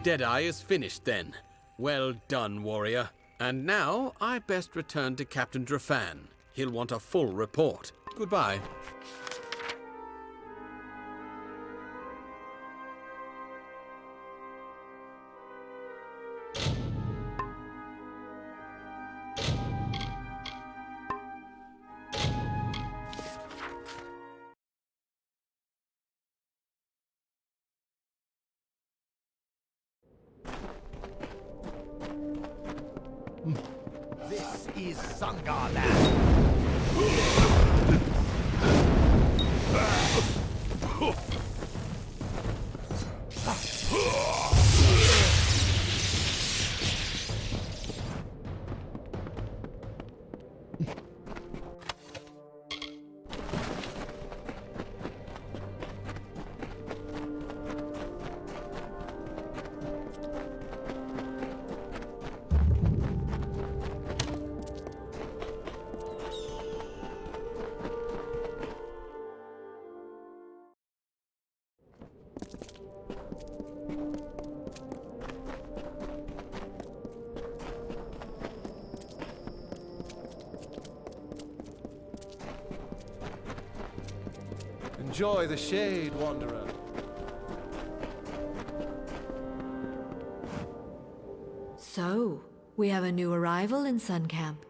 Deadeye is finished then. Well done, warrior. And now I best return to Captain Drafan. He'll want a full report. Goodbye. This is Sangarland. Enjoy the shade, wanderer. So, we have a new arrival in Sun Camp.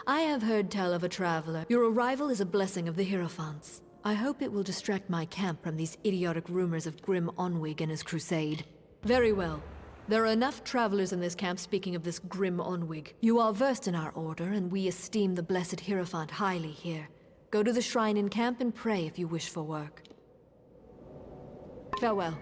I have heard tell of a traveler. Your arrival is a blessing of the Hierophants. I hope it will distract my camp from these idiotic rumors of Grim Onwig and his crusade. Very well. There are enough travelers in this camp speaking of this Grim Onwig. You are versed in our order, and we esteem the blessed Hierophant highly here. Go to the shrine in camp and pray if you wish for work. Farewell.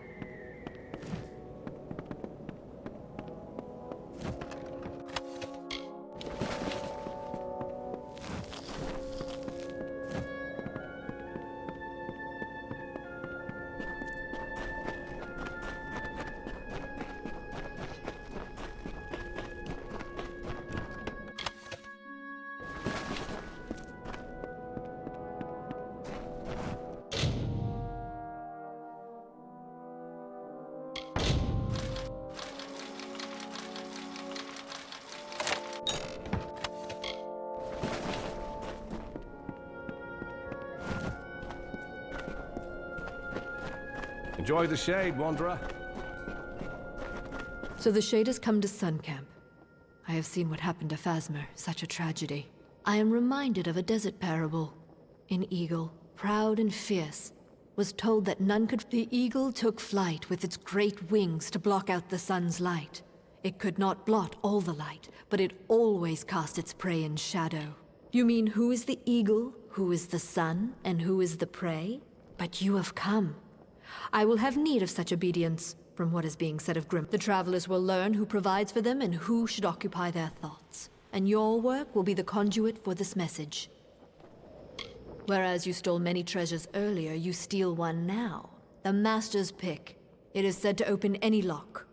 Enjoy the shade, wanderer. So the Shade has come to Sun Camp. I have seen what happened to Phasmer, such a tragedy. I am reminded of a desert parable. An eagle, proud and fierce, was told that none could... The eagle took flight with its great wings to block out the sun's light. It could not blot all the light, but it always cast its prey in shadow. You mean who is the eagle, who is the sun, and who is the prey? But you have come. I will have need of such obedience. From what is being said of Grim, the travelers will learn who provides for them and who should occupy their thoughts. And your work will be the conduit for this message. Whereas you stole many treasures earlier, you steal one now. The Master's Pick. It is said to open any lock.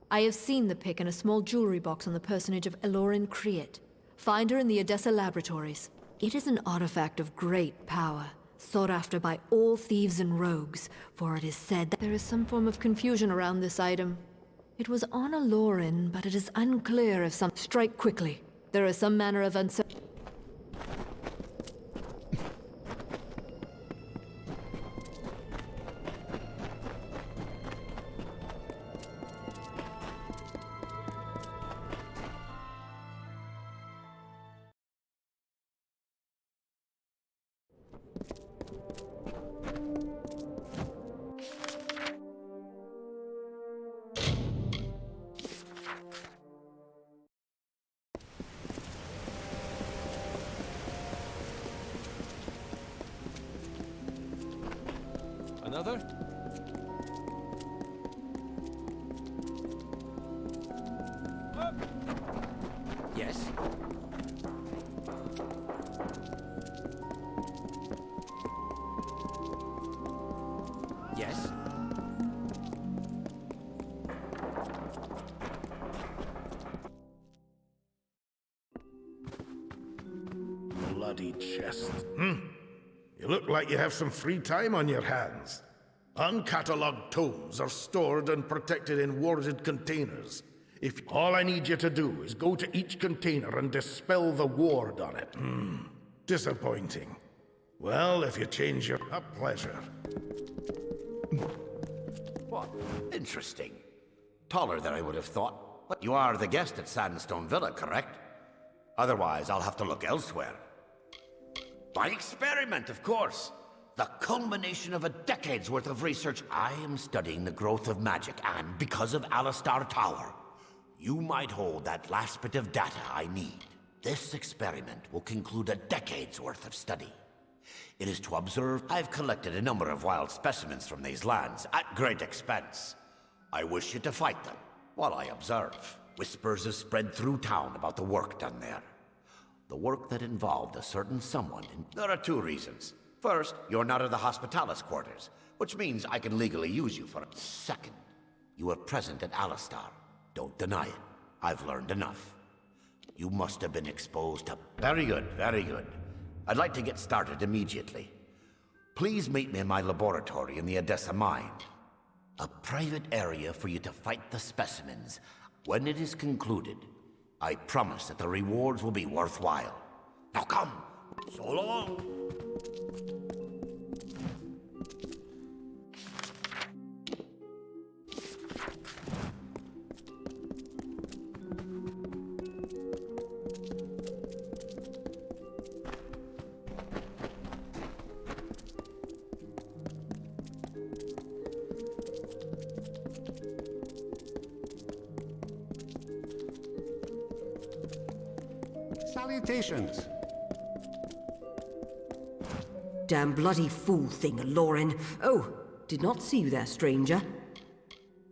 I have seen the pick in a small jewelry box on the personage of Elorin Create. Find her in the Odessa laboratories. It is an artifact of great power, sought after by all thieves and rogues, for it is said that there is some form of confusion around this item. It was on Elorin, but it is unclear if some... Strike quickly. There is some manner of uncertainty. Another? Yes? Yes? Bloody chest. You look like you have some free time on your hands. Uncatalogued tomes are stored and protected in warded containers. If all I need you to do is go to each container and dispel the ward on it. Disappointing. Well, if you change your... A pleasure. What? Interesting. Taller than I would have thought. But you are the guest at Sandstone Villa, correct? Otherwise, I'll have to look elsewhere. My experiment, of course. The culmination of a decade's worth of research. I am studying the growth of magic, and because of Alistar Tower, you might hold that last bit of data I need. This experiment will conclude a decade's worth of study. It is to observe. I've collected a number of wild specimens from these lands at great expense. I wish you to fight them while I observe. Whispers have spread through town about the work done there. The work that involved a certain someone. There are two reasons. First, you're not in the Hospitalis quarters, which means I can legally use you for it. Second, you were present at Alistar. Don't deny it. I've learned enough. You must have been exposed to... Very good, very good. I'd like to get started immediately. Please meet me in my laboratory in the Odessa mine. A private area for you to fight the specimens. When it is concluded, I promise that the rewards will be worthwhile. Now come! So long! Salutations. Damn bloody fool thing, Lauren. Oh, did not see you there, stranger.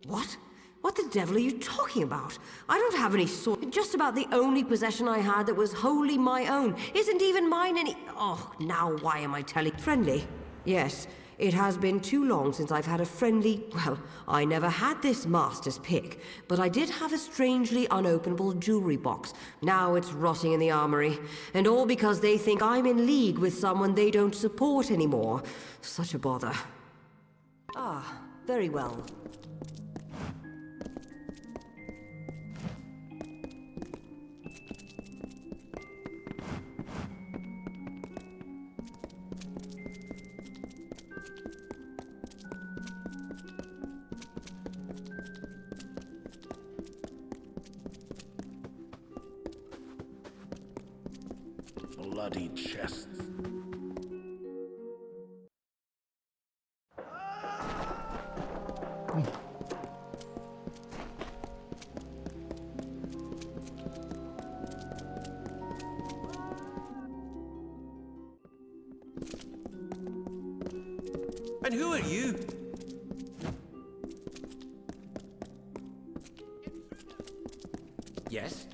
What? What the devil are you talking about? I don't have any sword. Just about the only possession I had that was wholly my own. Isn't even mine any... Oh, now why am I telling... Friendly? Yes, it has been too long since I've had a friendly... Well, I never had this master's pick, but I did have a strangely unopenable jewelry box. Now it's rotting in the armory. And all because they think I'm in league with someone they don't support anymore. Such a bother. Ah, very well. Bloody chests. And who are you? Yes?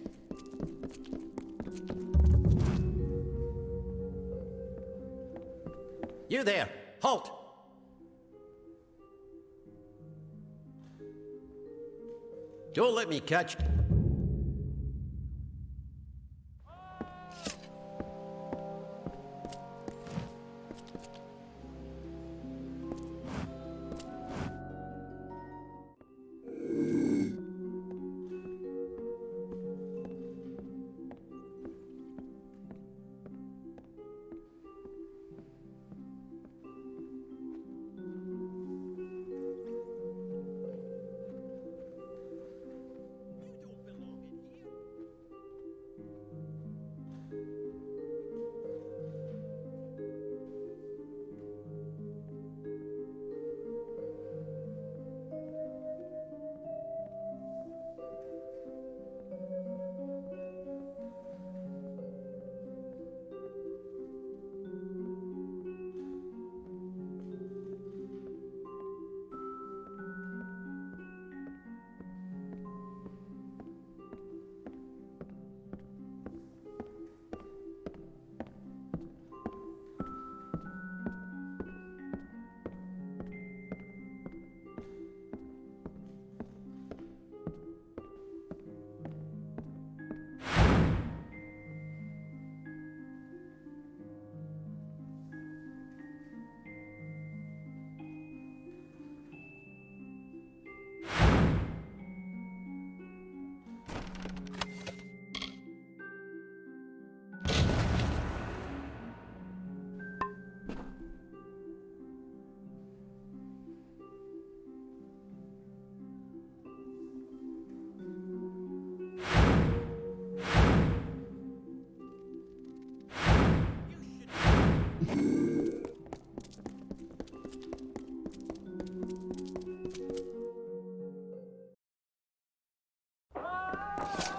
You there! Halt! Don't let me catch...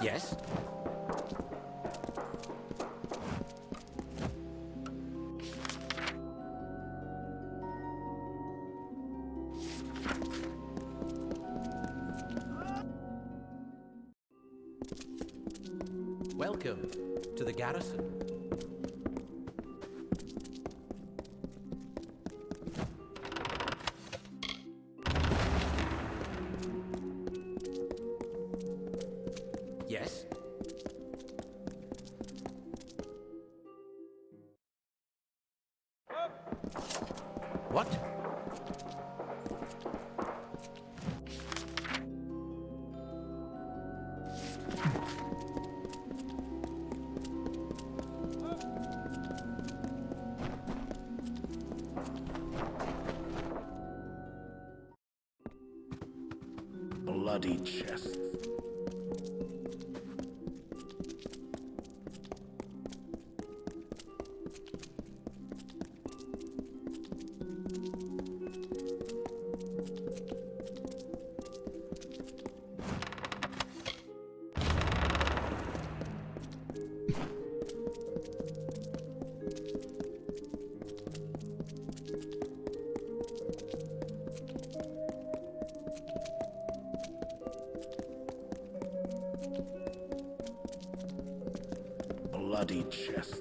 Yes? Welcome to the garrison. Yes? What? Bloody chests. Bloody chests.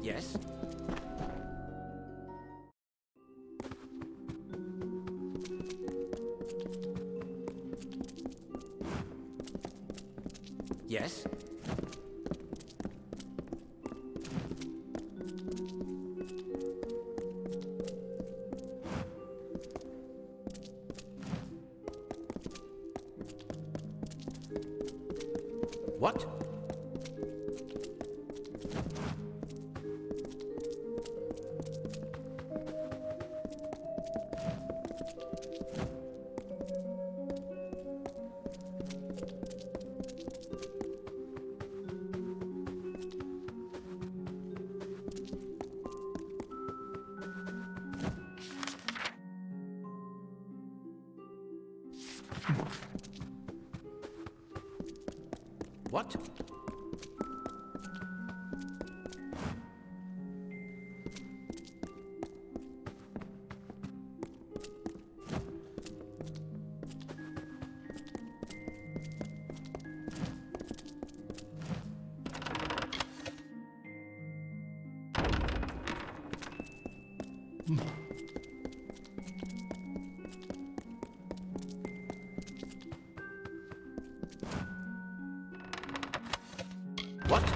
Yes? Yes? What? What? What?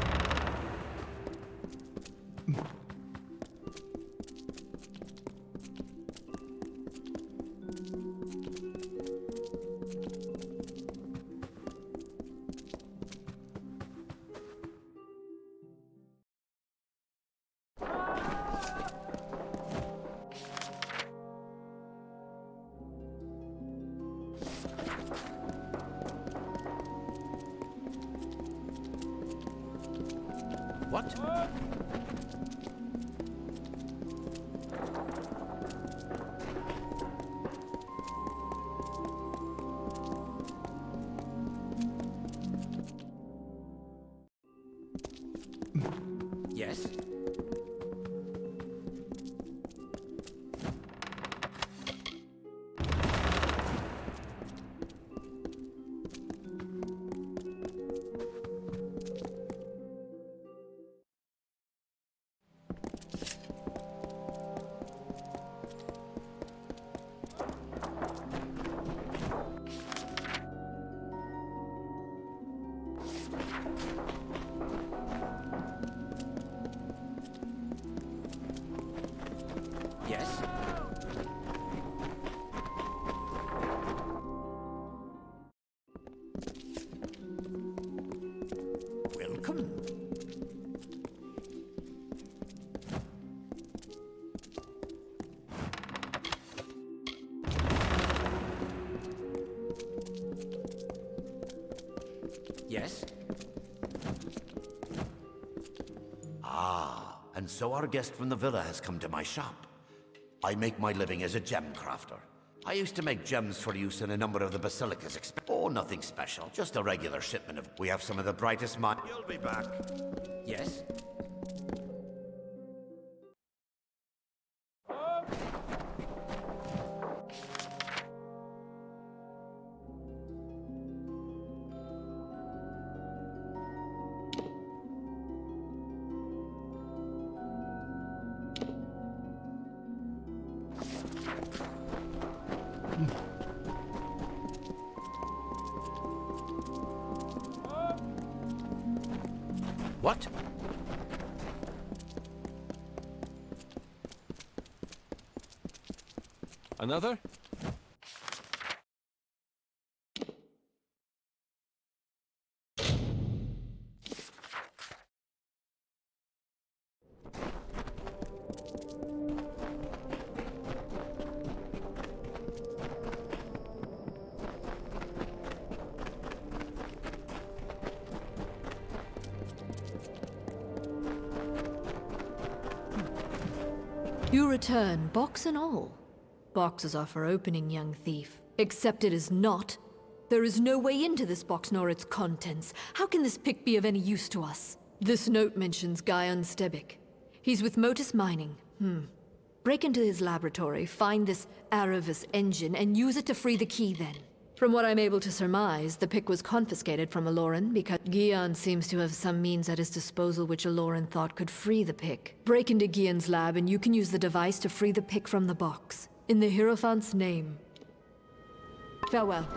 What? Yes? Yes? Ah, and so our guest from the villa has come to my shop. I make my living as a gem crafter. I used to make gems for use in a number of the basilica's Oh, nothing special, just a regular shipment of... We have some of the brightest minds. You'll be back. Yes? What? Another? You return, box and all. Boxes are for opening, young thief. Except it is not. There is no way into this box nor its contents. How can this pick be of any use to us? This note mentions Guyon Stebic. He's with Motus Mining. Break into his laboratory, find this Aravis engine, and use it to free the key then. From what I'm able to surmise, the pick was confiscated from Aloran because Guyon seems to have some means at his disposal which Aloran thought could free the pick. Break into Guyon's lab and you can use the device to free the pick from the box. In the Hierophant's name. Farewell.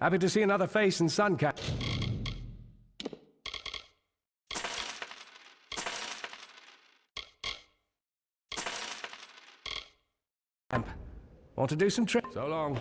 Happy to see another face in Suncap. Want to do some tricks? So long.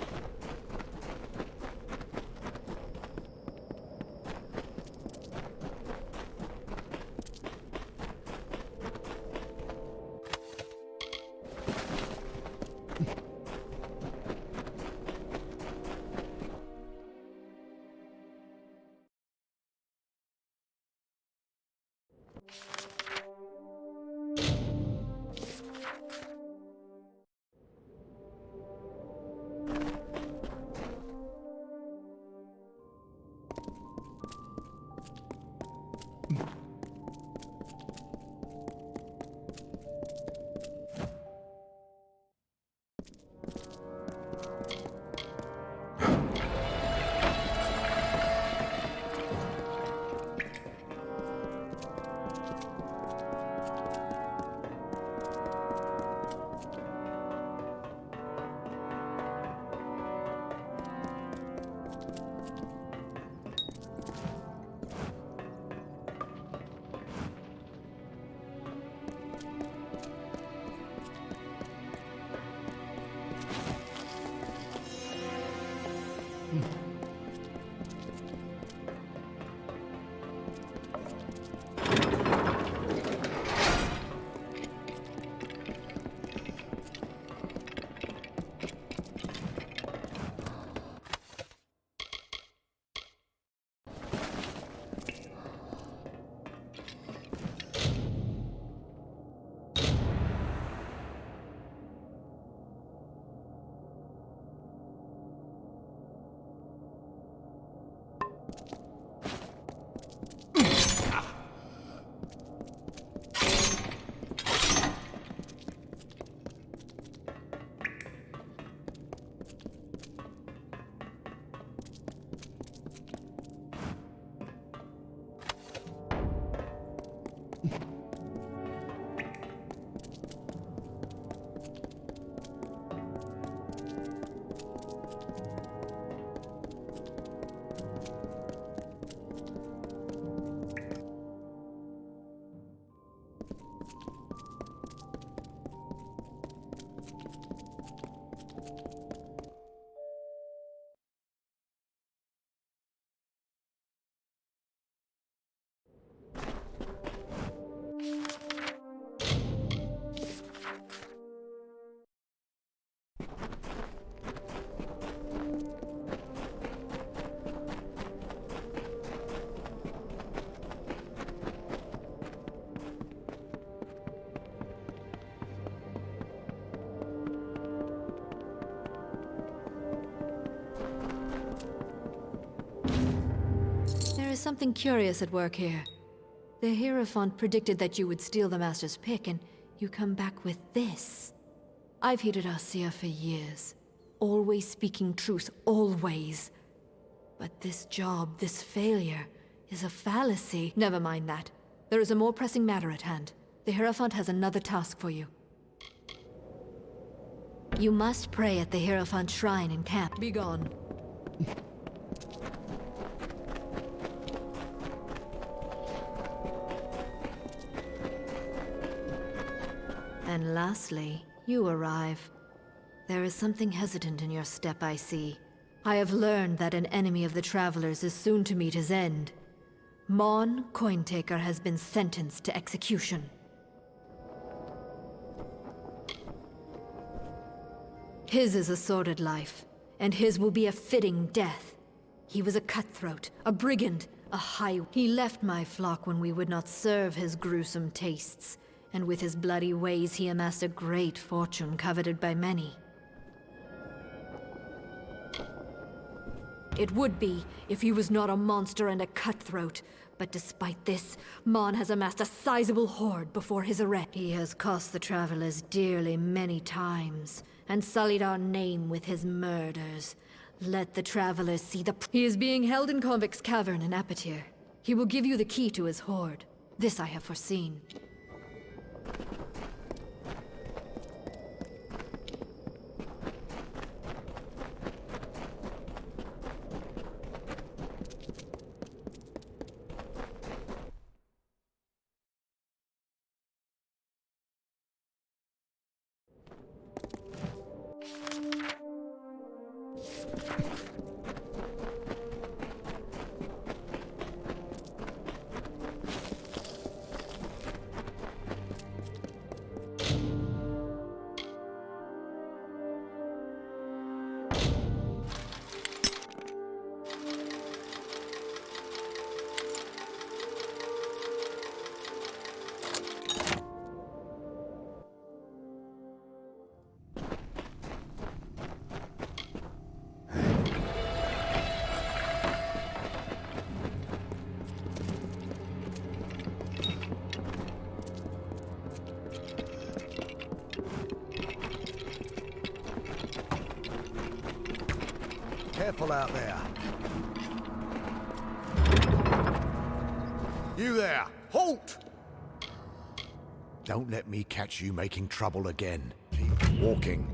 something curious at work here. The Hierophant predicted that you would steal the Master's pick, and you come back with this. I've hated Arcia for years. Always speaking truth, always. But this job, this failure, is a fallacy. Never mind that. There is a more pressing matter at hand. The Hierophant has another task for you. You must pray at the Hierophant shrine in camp. Be gone. And lastly, you arrive. There is something hesitant in your step, I see. I have learned that an enemy of the Travelers is soon to meet his end. Mon Cointaker has been sentenced to execution. His is a sordid life, and his will be a fitting death. He was a cutthroat, a brigand, a He left my flock when we would not serve his gruesome tastes, and with his bloody ways he amassed a great fortune coveted by many. It would be if he was not a monster and a cutthroat, but despite this, Mon has amassed a sizable hoard before his arrest. He has cost the Travelers dearly many times, and sullied our name with his murders. Let the Travelers see the... He is being held in Convict's Cavern in Apatir. He will give you the key to his hoard. This I have foreseen. Careful out there. You there! Halt! Don't let me catch you making trouble again. Keep walking.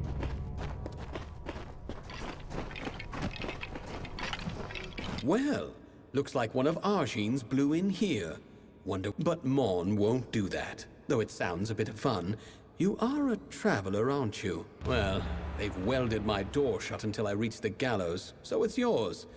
Well, looks like one of Arjean's blew in here. But Mon won't do that. Though it sounds a bit of fun. You are a traveler, aren't you? Well, they've welded my door shut until I reach the gallows, so it's yours.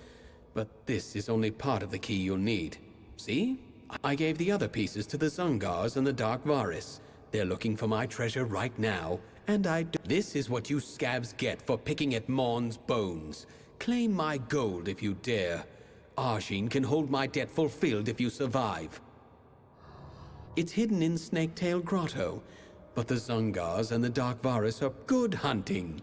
But this is only part of the key you'll need. See? I gave the other pieces to the Zungars and the Dark Varis. They're looking for my treasure right now, and This is what you scabs get for picking at Mon's bones. Claim my gold if you dare. Arjean can hold my debt fulfilled if you survive. It's hidden in Snaketail Grotto, but the Zungars and the Dark Varis are good hunting.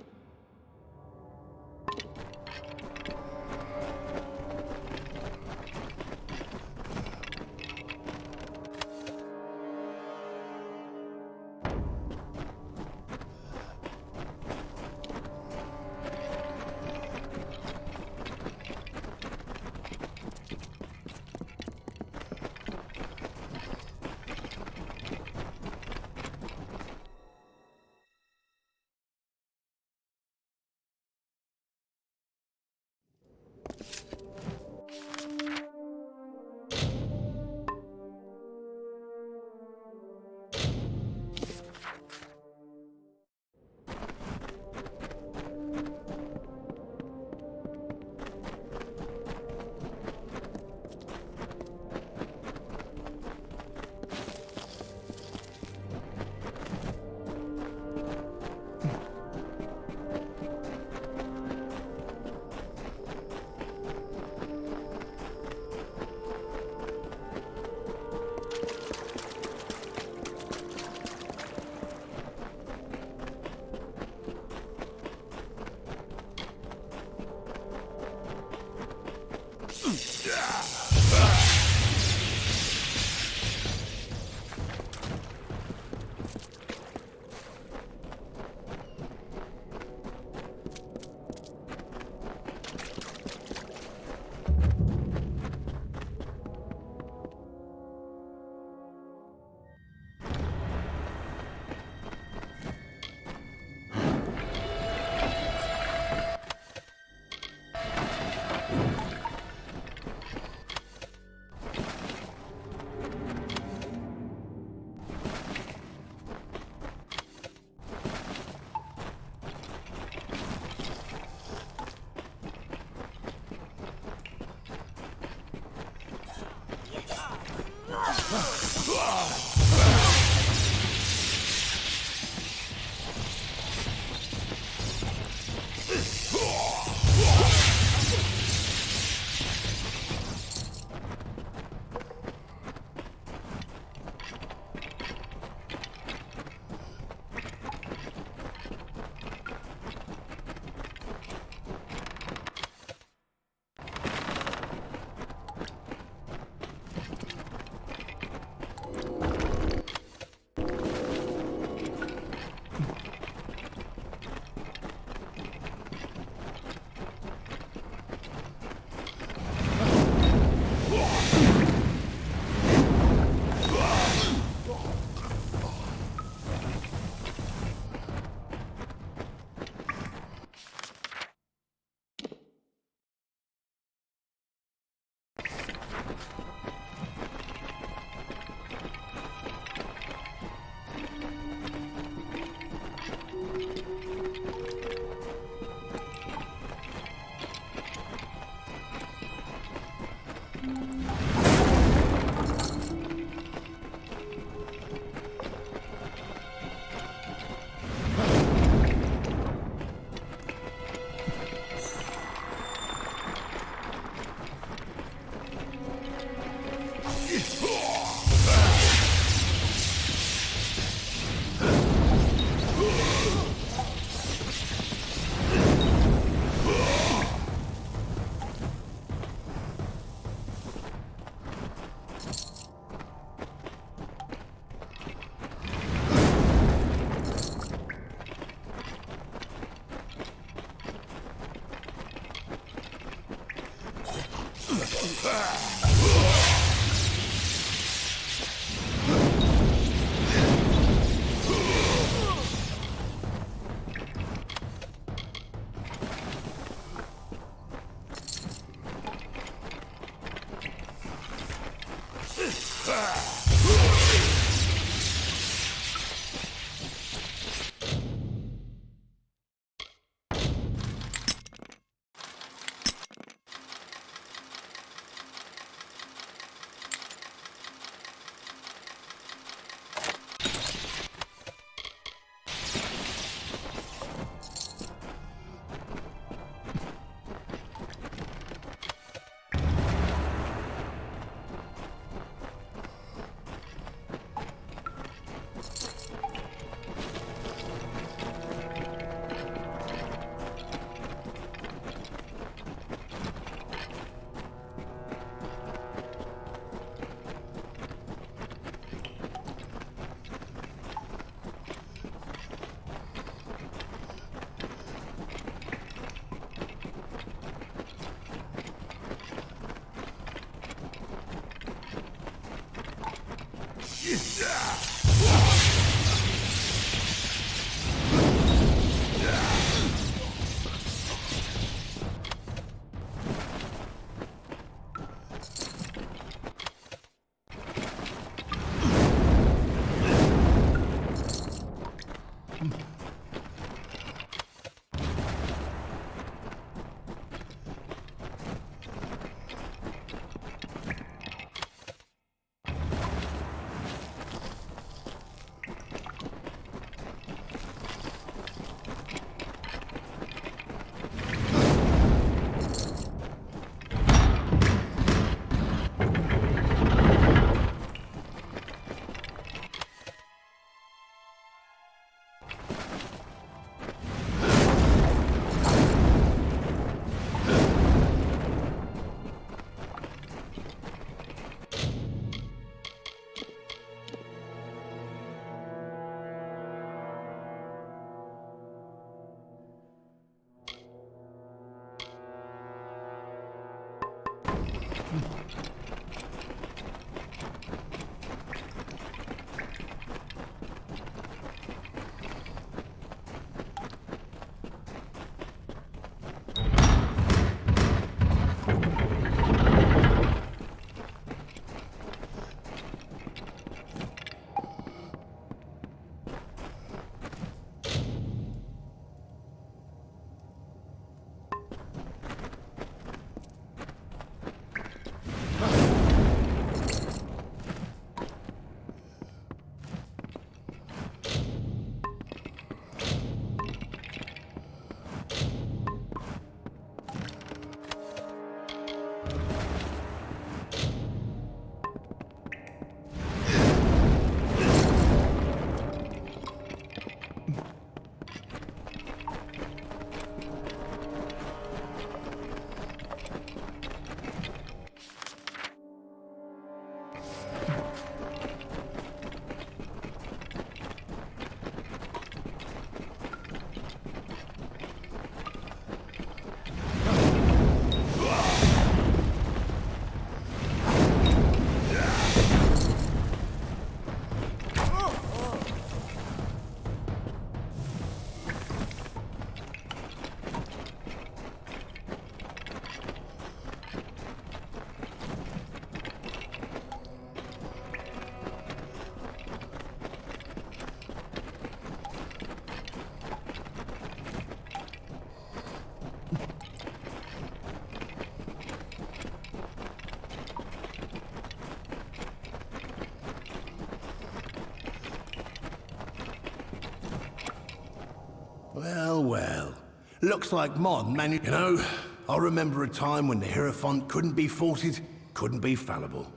Well, well. Looks like Mon managed... You know, I remember a time when the Hierophant couldn't be faulted, couldn't be fallible.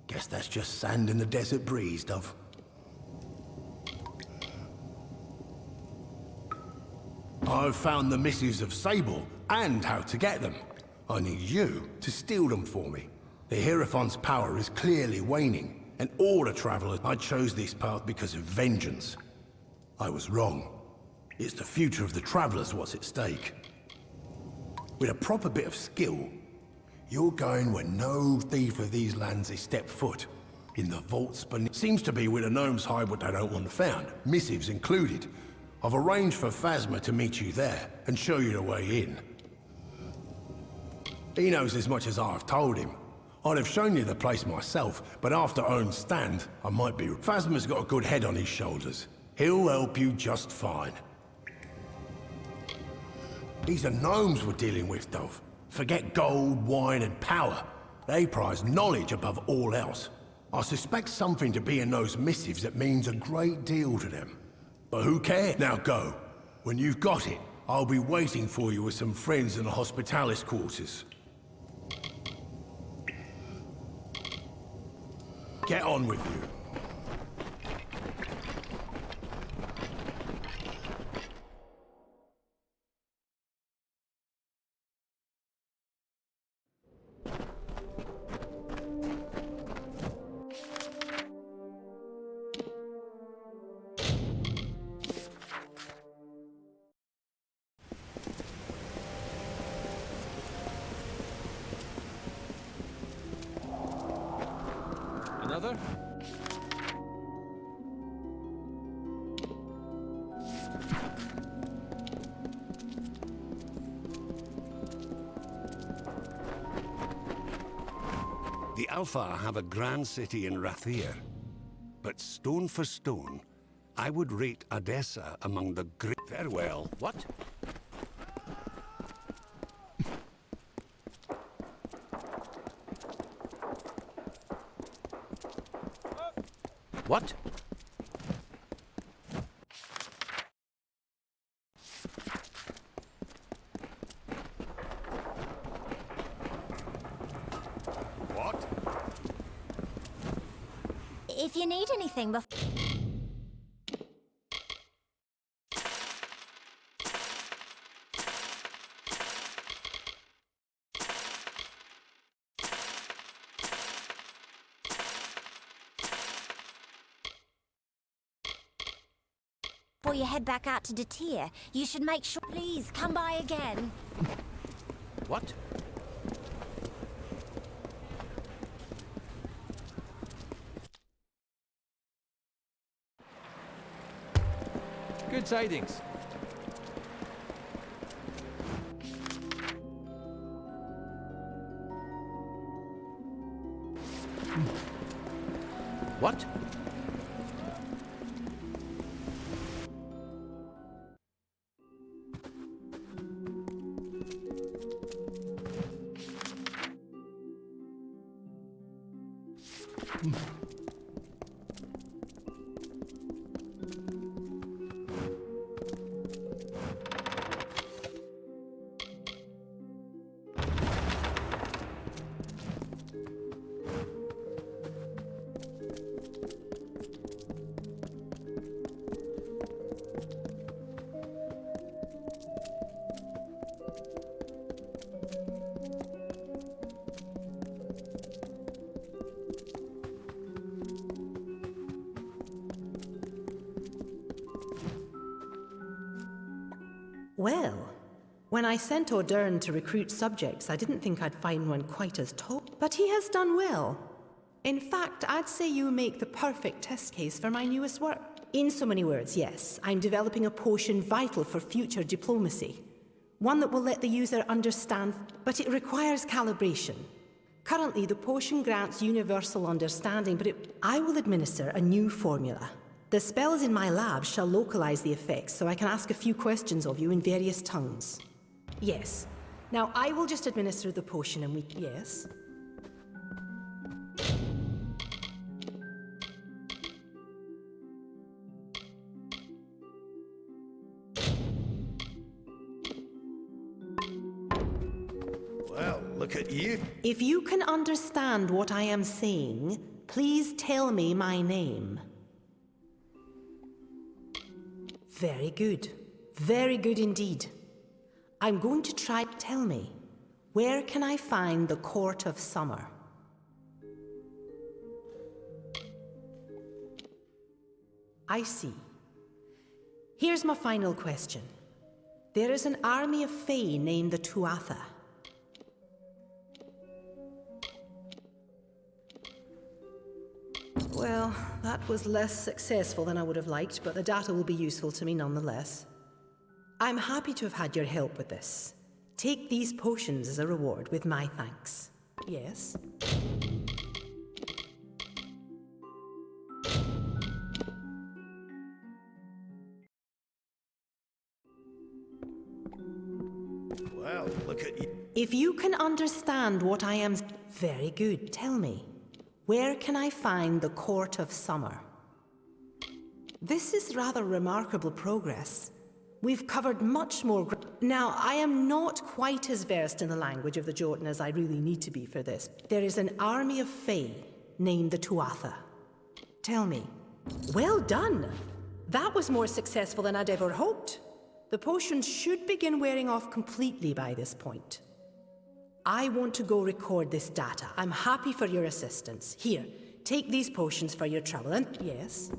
Guess that's just sand in the desert breeze, Dove. I've found the missives of Sable, and how to get them. I need you to steal them for me. The Hierophant's power is clearly waning, and all the travelers... I chose this path because of vengeance. I was wrong. It's the future of the travelers what's at stake. With a proper bit of skill, You're going where no thief of these lands has stepped foot. In the vaults beneath. Seems to be where the gnomes hide what they don't want found, missives included. I've arranged for Phasma to meet you there and show you the way in. He knows as much as I've told him. I'd have shown you the place myself, but after Owen's stand, I might be... Phasma's got a good head on his shoulders. He'll help you just fine. These are gnomes we're dealing with, Dove. Forget gold, wine, and power. They prize knowledge above all else. I suspect something to be in those missives that means a great deal to them. But who cares? Now go. When you've got it, I'll be waiting for you with some friends in the hospitalis quarters. Get on with you. Another? The Alpha have a grand city in Rathir, but stone for stone, I would rate Odessa among the great... Farewell. What? What? What? If you need anything before... Before you head back out to Datir, you should make sure... Please, come by again. What? Good tidings. What? Well, when I sent O'Dern to recruit subjects, I didn't think I'd find one quite as tall. But he has done well. In fact, I'd say you make the perfect test case for my newest work. In so many words, yes, I'm developing a potion vital for future diplomacy. One that will let the user understand, but it requires calibration. Currently, the potion grants universal understanding, but I will administer a new formula. The spells in my lab shall localize the effects, so I can ask a few questions of you in various tongues. Yes. Now, I will just administer the potion and we... Yes? Well, look at you. If you can understand what I am saying, please tell me my name. Very good. Very good indeed. I'm going to try... Tell me, where can I find the Court of Summer? I see. Here's my final question. There is an army of Fae named the Tuatha. Well, that was less successful than I would have liked, but the data will be useful to me nonetheless. I'm happy to have had your help with this. Take these potions as a reward with my thanks. Yes? Well, look at you. If you can understand what I am... Very good. Tell me, where can I find the Court of Summer? This is rather remarkable progress. We've covered much more... Now, I am not quite as versed in the language of the Jotun as I really need to be for this. There is an army of Fae named the Tuatha. Tell me. Well done! That was more successful than I'd ever hoped. The potions should begin wearing off completely by this point. I want to go record this data. I'm happy for your assistance. Here, take these potions for your trouble, and... Yes?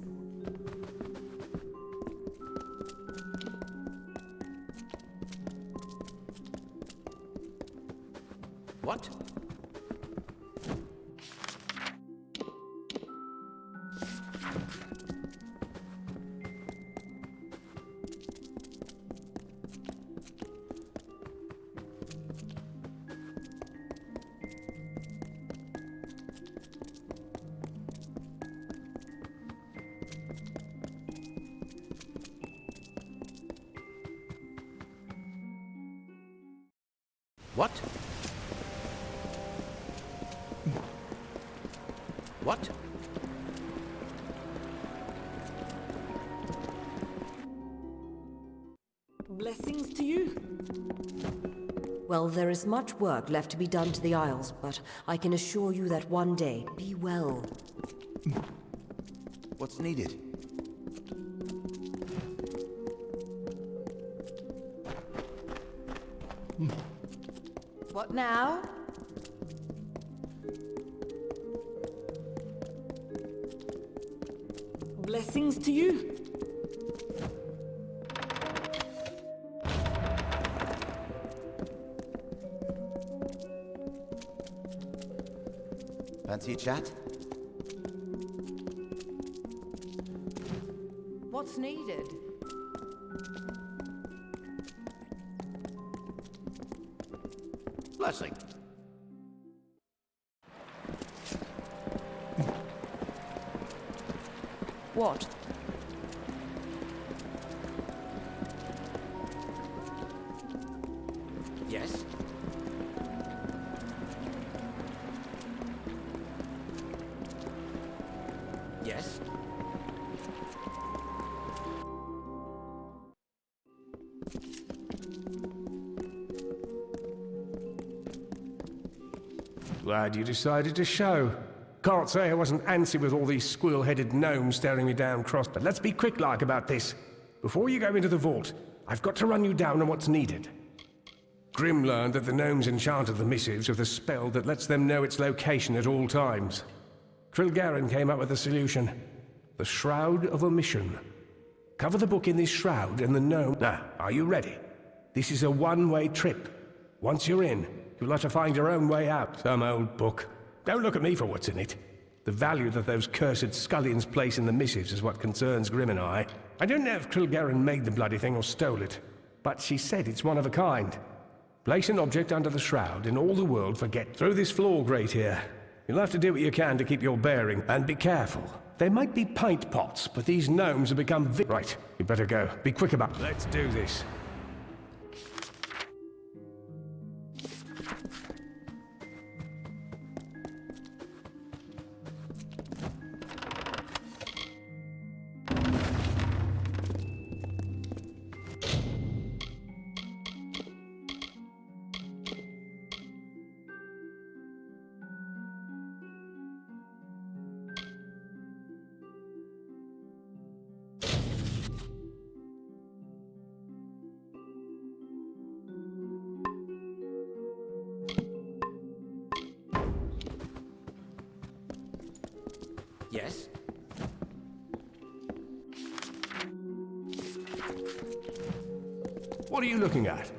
What? What? What? Blessings to you. Well, there is much work left to be done to the Isles, but I can assure you that one day, be well. What's needed? What now? Blessings to you. Fancy a chat? What's needed? Blessing. What? Yes? Yes? Glad you decided to show. Can't say I wasn't antsy with all these squirrel-headed gnomes staring me down cross, but let's be quick-like about this. Before you go into the vault, I've got to run you down on what's needed. Grim learned that the gnomes enchanted the missives with a spell that lets them know its location at all times. Krilgarin came up with a solution. The Shroud of Omission. Cover the book in this shroud and the gnome... Now, are you ready? This is a one-way trip. Once you're in, you'll have to find your own way out. Some old book. Don't look at me for what's in it. The value that those cursed scullions place in the missives is what concerns Grim and I. I don't know if Krilgarin made the bloody thing or stole it, but she said it's one of a kind. Place an object under the shroud and all the world forget. Through this floor grate here. You'll have to do what you can to keep your bearing, and be careful. There might be pint pots, but these gnomes have become Right, you better go. Be quick about it. Let's do this. Yes? What are you looking at?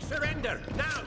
Surrender, now!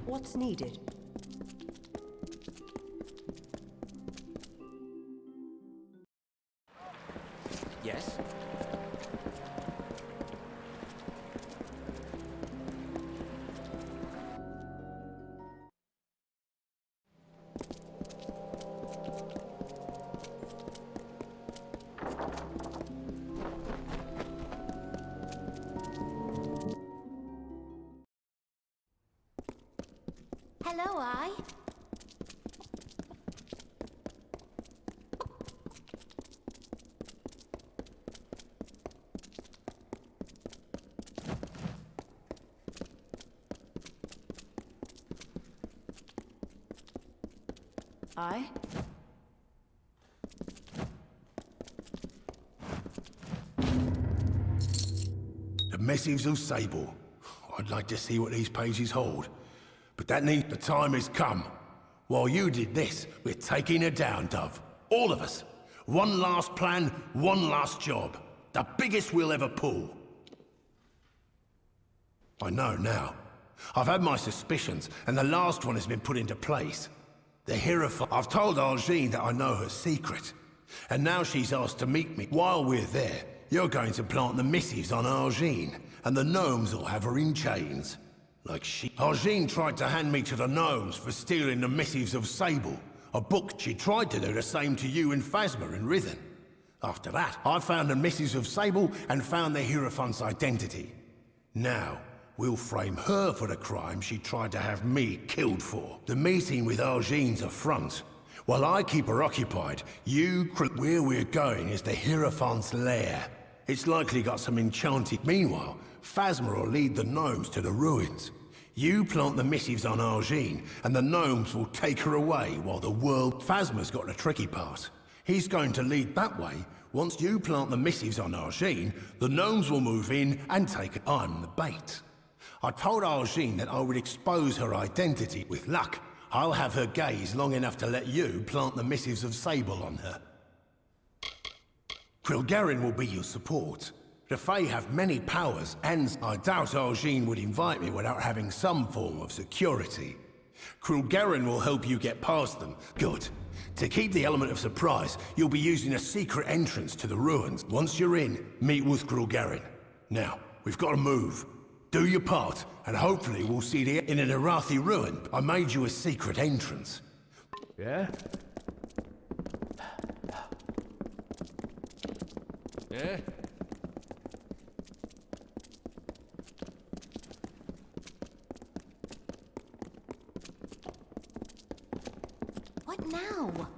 What's needed? Yes? Hello, I. Aye? The missives of Sable. I'd like to see what these pages hold. But the time has come. While you did this, we're taking her down, Dove. All of us. One last plan, one last job. The biggest we'll ever pull. I know now. I've had my suspicions, and the last one has been put into place. The Hierophant. I've told Argene that I know her secret. And now she's asked to meet me. While we're there, you're going to plant the missives on Argene, and the gnomes will have her in chains. Like Argene tried to hand me to the gnomes for stealing the missives of Sable. A book. She tried to do the same to you and Phasma and Rithen. After that, I found the missives of Sable and found the Hierophant's identity. Now, we'll frame her for the crime she tried to have me killed for. The meeting with Argene's a front. While I keep her occupied, where we're going is the Hierophant's lair. It's likely got some enchanted. Meanwhile, Phasma will lead the gnomes to the ruins. You plant the missives on Argene, and the gnomes will take her away while the world... Phasma's got the tricky part. He's going to lead that way. Once you plant the missives on Argene, the gnomes will move in and take it. I'm the bait. I told Argene that I would expose her identity. With luck, I'll have her gaze long enough to let you plant the missives of Sable on her. Krilgarin will be your support. The Fae have many powers, and I doubt Argene would invite me without having some form of security. Krilgarin will help you get past them. Good. To keep the element of surprise, you'll be using a secret entrance to the ruins. Once you're in, meet with Krilgarin. Now, we've got to move. Do your part, and hopefully we'll see the... In an Arathi ruin, I made you a secret entrance. Yeah? Yeah? What now?